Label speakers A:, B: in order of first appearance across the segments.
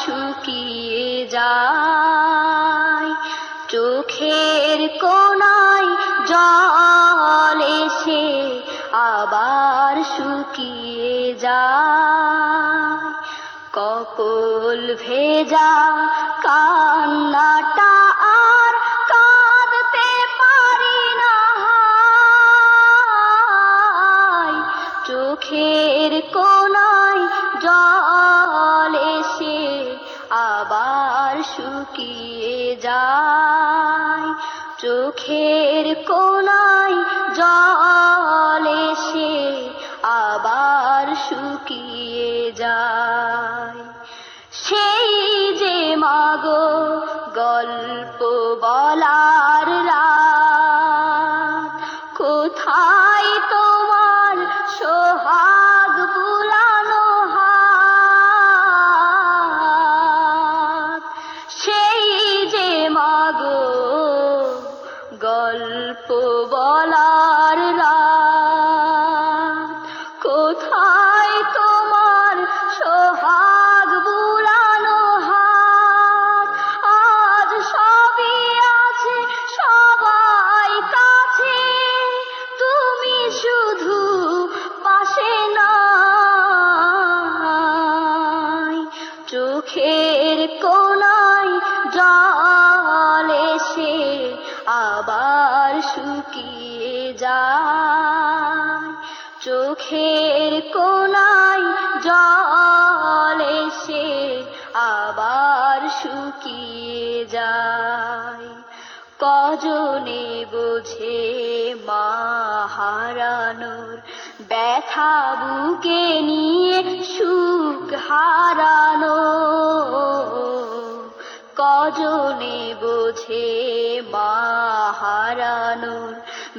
A: শুকিয়ে যায়। চোখের কোণায় জল এসে আবার শুকিয়ে যায়। কপোল ভেজা কান্নাটা আর কাঁদতে পারি না। চোখের কোণায় জল এসে আবার শুকিয়ে যায়। চোখের কোণায় জল এসে আবার শুকিয়ে যায়। সেই যে মাগো গল্প বলার রাত, কোথায় তোমার সোহাগ বুলানো হাত। সেই যে মাগো গল্প বলার রাত, কোথায় তোমার সোহাগ বুলানো হাত। আজ সবই আছে সবাই কাছে, তুমি শুধু পাশে নাই। চোখের কোণায় জল এসে আবার শুকিয়ে যায়। চোখের কোণায় জল এসে আবার শুকিয়ে যায়। কজনে বোঝে মা হারানোর ব্যথা, বুকে নিয়ে সুখ হারানো। কজনে বোঝে মা হারানোর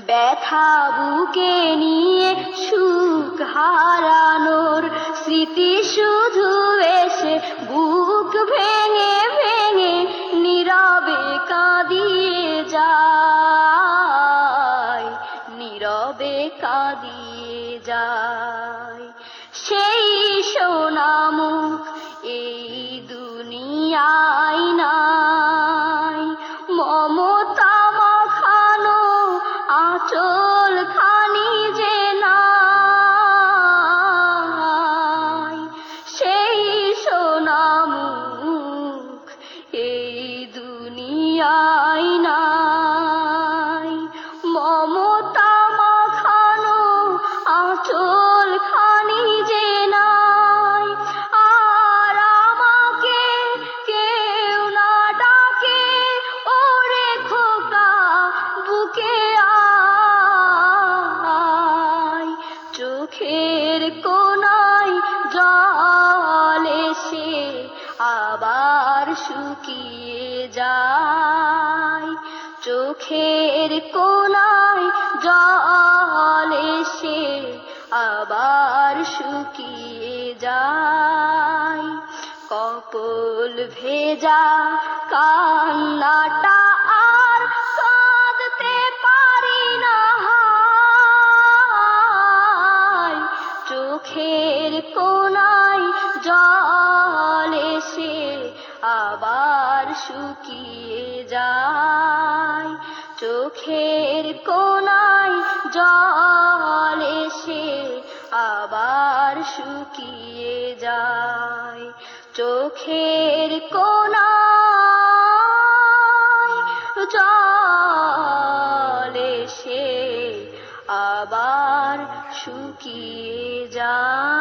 A: ব্যথা, বুকে নিয়ে সুখ হারানোর। স্মৃতি শুধু এসে বুক ভেঙে ভেঙে নীরবে কাঁদিয়ে যায়। নীরবে কাঁদিয়ে যায়। সেই সোনা মুখ এই দুনিয়ায় নাই, মমতা মাখানো আঁচল খানি যে নাই। সেই সোনা মুখ এই দুনিয়ায় নাই, মমতা মাখানো আঁচল খানি যে নাই। আর আমাকে কেউ না ডাকে, ওরে খোকা বুকে আয়। চোখের কোণায় জল এসে আবার শুকিয়ে যায়। চোখের কোণায় জল এসে আবার শুকিয়ে যায়। কপোল ভেজা কান্নাটা আর কাঁদতে পারি না। চোখের কোণায় জল এসে আবার শুকিয়ে যায়। চোখের কোণায় জল এসে আবার শুকিয়ে যায়। চোখের কোণায় জল এসে আবার শুকিয়ে যায়।